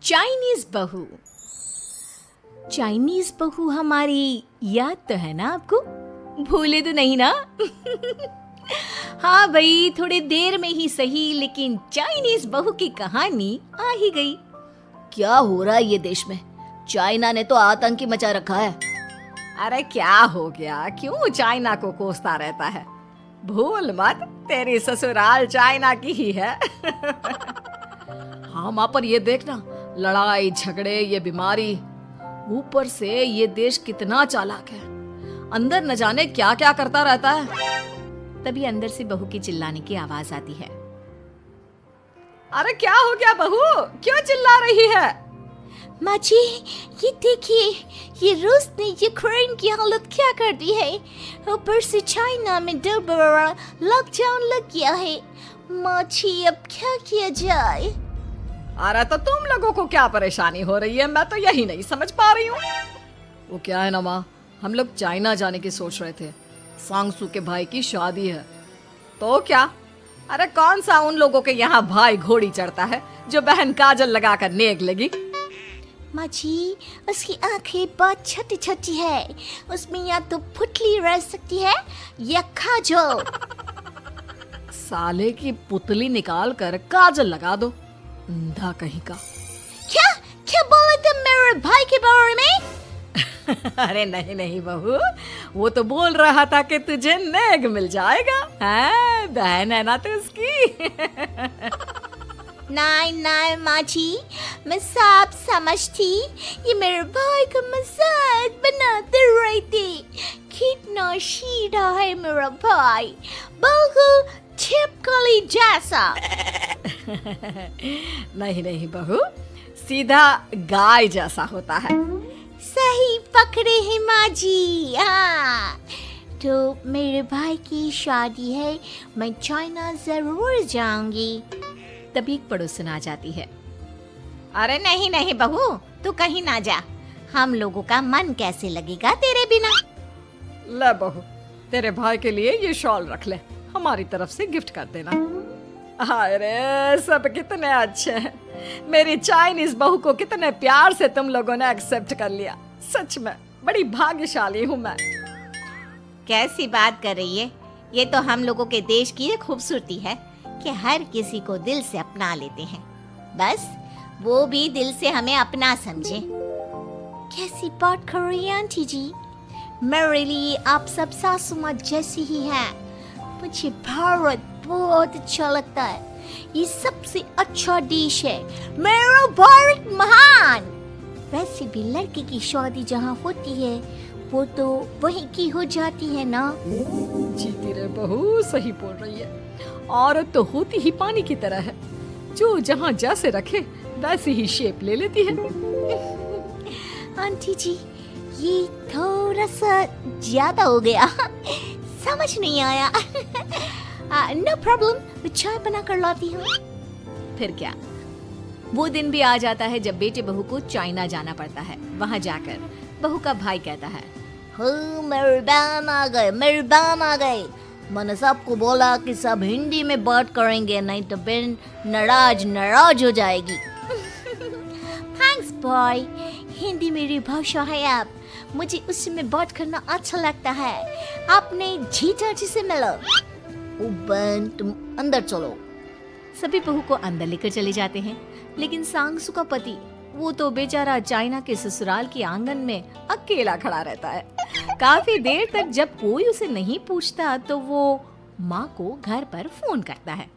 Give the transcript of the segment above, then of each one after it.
Chinese बहू। Chinese बहू हमारी याद तो है ना आपको? भूले तो नहीं ना? हाँ भाई, थोड़ी देर में ही सही, लेकिन चाइनीज बहू की कहानी आ ही गई। क्या हो रहा है ये देश में? चाइना ने तो आतंक ही मचा रखा है। अरे क्या हो गया? क्यों चाइना को कोसता रहता है? भूल मत, तेरी ससुराल चाइना की ही है। हाँ माँ, पर ये देखना, लड़ाई झगड़े, ये बीमारी, ऊपर से ये देश कितना चालाक है, अंदर न जाने क्या क्या करता रहता है। तभी अंदर से बहू की चिल्लाने की आवाज आती है। अरे क्या हो गया बहू, क्यों चिल्ला रही है? माँ जी, ये देखिए, ये रूस ने यूक्रेन की हालत क्या कर दी है। ऊपर से चाइना में डर बड़ा लॉकडाउन लग गया है। माँ जी, अब क्या किया जाए? अरे तो तुम लोगों को क्या परेशानी हो रही है, मैं तो यही नहीं समझ पा रही हूँ। वो क्या है ना माँ, हम लोग चाइना जाने की सोच रहे थे, सांगसू के भाई की शादी है। तो क्या? अरे कौन सा उन लोगों के यहाँ भाई घोड़ी चढ़ता है जो बहन काजल लगा कर नेक लगी? माँ जी, उसकी आंखें बहुत छोटी छोटी है, उसमें या तो पुतली रह सकती है या काजल। साले की पुतली निकाल कर काजल लगा दो, अंधा कहीं का। क्या क्या बोले तुम मेरे भाई के बारे में? अरे नहीं नहीं बहू, वो तो बोल रहा था कि तुझे नेग मिल जाएगा। हैं, बहन है ना तो उसकी। नहीं नहीं माँ जी, मैं सब समझती, ये मेरे भाई का मजाक बनाते रहते। कितना सीधा है मेरा भाई, बिल्कुल छिपकली जैसा। नहीं नहीं बहू, सीधा गाय जैसा होता है। सही पकड़े हैं माँ जी। हाँ, तो मेरे भाई की शादी है, मैं चाइना जरूर जाऊंगी। तभी एक पड़ोसन आ जाती है। अरे नहीं नहीं बहू, तू कहीं ना जा, हम लोगों का मन कैसे लगेगा तेरे बिना। ले बहू, तेरे भाई के लिए ये शॉल रख ले, हमारी तरफ से गिफ्ट कर देना। अरे सब कितने अच्छे हैं, मेरी चाइनीज बहू को कितने प्यार से तुम लोगों ने एक्सेप्ट कर लिया। सच में बड़ी भाग्यशाली हूँ मैं। कैसी बात कर रही है? ये तो हम लोगों के देश की खूबसूरती है कि हर किसी को दिल से अपना लेते हैं, बस वो भी दिल से हमें अपना समझे। कैसी बात कर रही है आंटी जी? मेरे लिए आप सब सासू माँ जैसी ही हैं। मुझे भारत बहुत अच्छा लगता है, ये सबसे अच्छा देश है, मेरा भारत महान। वैसे भी लड़के की शादी जहाँ होती है वो तो वहीं की हो जाती है ना। जीती रे बहू, सही बोल रही है। औरत तो होती ही पानी की तरह है, जो जहाँ जैसे रखे वैसी ही शेप ले लेती है। आंटी जी, ये थोड़ा सा ज्यादा हो गया, समझ नहीं आया। नो प्रॉब्लम, चाय बना कर लाती हूँ। फिर क्या, वो दिन भी आ जाता है जब बेटे बहू को चाइना जाना पड़ता है। वहाँ जाकर बहू का भाई कहता है, मेरे बहन आ गए, मेरे बहन आ गए। मैंने सबको बोला कि सब हिंदी में बात करेंगे, नहीं तो बहन नाराज हो जाएगी। थैंक्स बॉय, हिंदी मेरी भाषा है, आप मुझे उसमें बात करना अच्छा लगता है। आपने जीजा जी से मिलो। ओ बहन, तुम अंदर चलो। सभी बहू को अंदर लेकर चले जाते हैं, लेकिन सांगसू का पति, वो तो बेचारा चाइना के ससुराल के आंगन में अकेला खड़ा रहता है। काफी देर तक जब कोई उसे नहीं पूछता तो वो माँ को घर पर फोन करता है।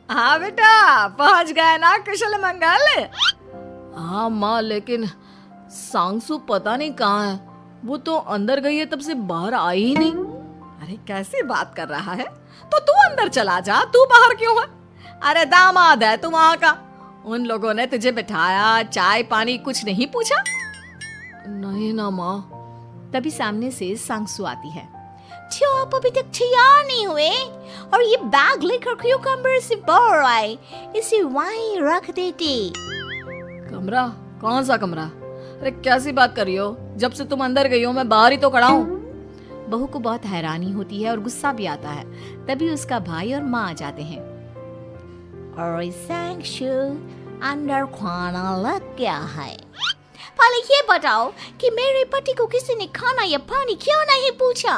हाँ बेटा, पहुँच गए ना कुशल मंगल? हाँ माँ, लेकिन सांगसू पता नहीं कहाँ है, वो तो अंदर गई है, तब से बाहर आई ही नहीं। अरे कैसी बात कर रहा है? तो तू अंदर चला जा, तू बाहर क्यों है? अरे दामाद है तू वहाँ का, उन लोगों ने तुझे बिठाया, चाय पानी कुछ नहीं पूछा? नहीं ना माँ। तभी सामने से सांगसू आती है। क्यों आप अभी तक तैयार नहीं हुए? और ये बैग लेकर क्यों कमरे से बाहर आए? इसे वहीं रख देते। कमरा? कौन सा कमरा? अरे कैसी बात कर रही हो? जब से तुम अंदर गई हो मैं बाहर ही तो खड़ा हूँ। बहू को बहुत हैरानी होती है और गुस्सा भी आता है। तभी उसका भाई और माँ आ जाते हैं। और सांगसू, अंदर खाना लग गया है। पहले ये बताओ कि मेरे पति को किसी ने खाना या पानी क्यों नहीं पूछा?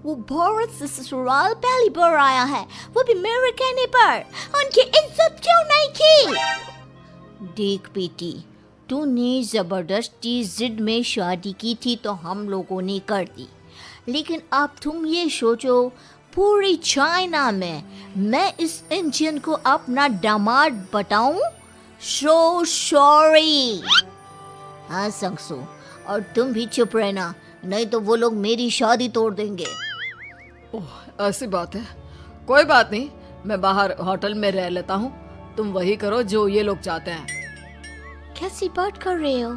वो भारत से ससुराल पहली बार आया है, वो भी मेरे कहने पर। उनकी इज्जत क्यों नहीं की? देख बेटी, तूने जबरदस्ती जिद में शादी की थी तो हम लोगों ने कर दी, लेकिन अब तुम ये सोचो, पूरी चाइना में मैं इस इंडियन को अपना दामाद बताऊं? So sorry. हाँ संगसू, और तुम भी चुप रहना, नहीं तो वो लोग मेरी शादी तोड़ देंगे। ओह, ऐसी बात है। कोई बात नहीं, मैं बाहर होटल में रह लेता हूँ, तुम वही करो जो ये लोग चाहते हैं। कैसी बात कर रहे हो?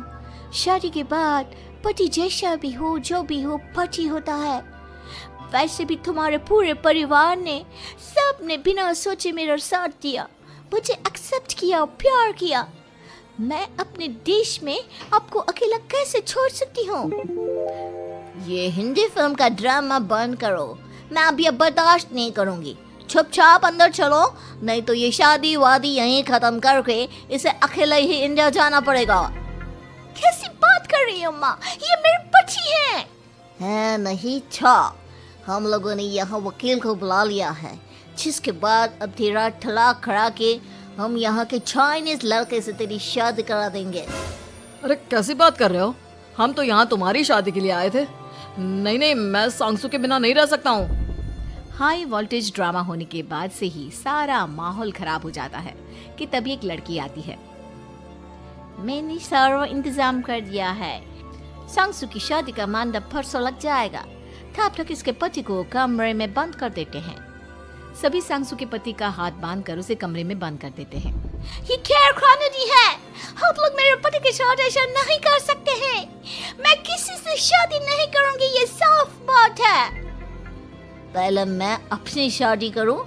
शादी के बाद पति जैसा भी हो, जो भी हो, पति होता है। वैसे भी तुम्हारे पूरे परिवार ने, सबने बिना सोचे मेरा साथ दिया, मुझे एक्सेप्ट किया, प्यार किया। मैं अपने देश में आपको अकेला कैसे छोड़ सकती हूँ? ये हिंदी फिल्म का ड्रामा बंद करो, मैं अभी अब बर्दाश्त नहीं करूँगी। चुपचाप अंदर चलो, नहीं तो ये शादी वादी यहीं खत्म करके इसे अकेले ही इंडिया जाना पड़ेगा। कैसी बात कर रही हो माँ? ये मेरे पति हैं। है नहीं था, हम लोगों ने यहाँ वकील को बुला लिया है, जिसके बाद अब तेरा तलाक करा के हम यहाँ के चाइनीज लड़के से तेरी शादी करा देंगे। अरे कैसी बात कर रहे हो? हम तो यहाँ तुम्हारी शादी के लिए आए थे। नहीं नहीं, मैं सांगसू के बिना नहीं रह सकता हूँ। हाई वोल्टेज ड्रामा होने के बाद से ही सारा माहौल खराब हो जाता है कि तभी एक लड़की आती है। मैंने सारा इंतजाम कर दिया है, सांगसू की शादी का मंडप परसों लग जाएगा, तब तक इसके पति को कमरे में बंद कर देते हैं। सभी सांगसू के पति का हाथ बांधकर उसे कमरे में बंद कर देते हैं। ये क्या कानूनी है? आप लोग मेरे पति के साथ ऐसा नहीं कर सकते हैं। मैं किसी से शादी नहीं करूंगी, ये साफ बात है। पहले मैं अपनी शादी करूं,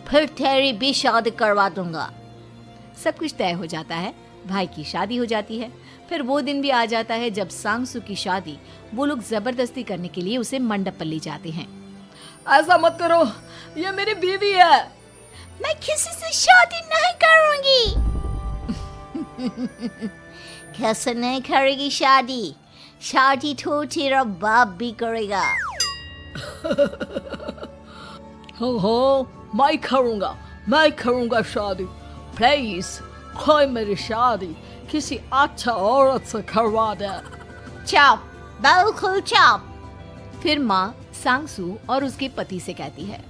फिर तेरी भी शादी करवा दूंगा। सब कुछ तय हो जाता है, भाई की शादी हो जाती है। फिर वो दिन भी आ जाता है जब सांगसू की शादी वो लोग जबरदस्ती करने के लिए उसे मंडप पर ले जाते हैं। ऐसा मत करो, ये मेरी बीवी है। मैं किसी से शादी नहीं करूंगी। कैसे नहीं करेगी शादी? शादी तो तेरा बाप भी करेगा। हो, मैं करूंगा शादी। प्लीज कोई मेरी शादी किसी अच्छा औरत से करवा दे। चुप, बिल्कुल चुप। फिर माँ सांगसू और उसके पति से कहती है,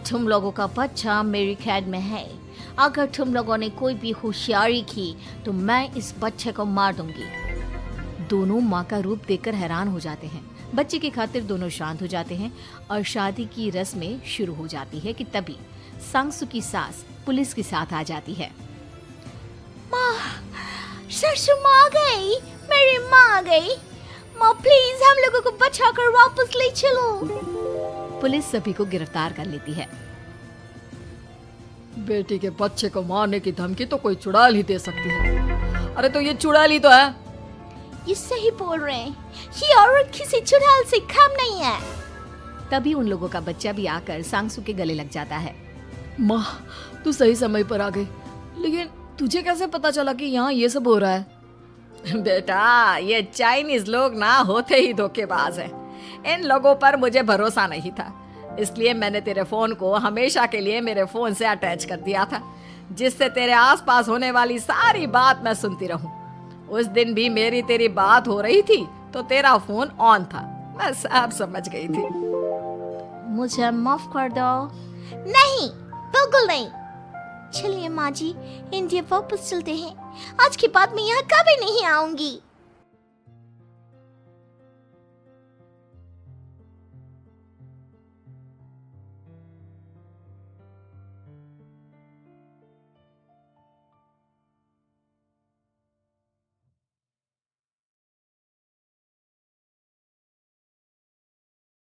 तुम लोगों का बच्चा मेरी कैद में है। अगर तुम लोगों ने कोई भी होशियारी की तो मैं इस बच्चे को मार दूंगी। दोनों माँ का रूप देखकर हैरान हो जाते हैं। बच्चे की खातिर दोनों शांत हो जाते हैं और शादी की रस्में शुरू हो जाती है कि तभी सांगसू की सास पुलिस के साथ आ जाती है। माँ, सरसू माँ आ गई, मेरी माँ आ गई। माँ प्लीज हम लोगों को बचाकर वापस ले चलो। पुलिस सभी को गिरफ्तार कर लेती है। बेटी के बच्चे को मारने की धमकी तो कोई चुड़ैल ही दे सकती है। अरे तो ये चुड़ैल ही तो है। ये सही बोल रहे हैं, ये औरत किसी चुड़ैल से कम नहीं है। तभी उन लोगों का बच्चा भी आकर सांगसू के गले लग जाता है। माँ, तू सही समय पर आ गई, लेकिन तुझे कैसे पता चला कि यहाँ ये सब हो रहा है? बेटा, ये चाइनीज लोग ना होते ही धोखेबाज हैं। इन लोगों पर मुझे भरोसा नहीं था, इसलिए मैंने तेरे फोन को हमेशा के लिए मेरे फोन से अटैच कर दिया था, जिससे तेरे आसपास होने वाली सारी बात मैं सुनती रहूं। उस दिन भी मेरी तेरी बात हो रही थी तो तेरा फोन ऑन था, मैं सब समझ गई थी। मुझे माफ कर दो। नहीं, बिल्कुल नहीं। चलिए माँ जी, इंडिया वापस चलते हैं। आज के बाद मैं यहाँ कभी नहीं आऊंगी।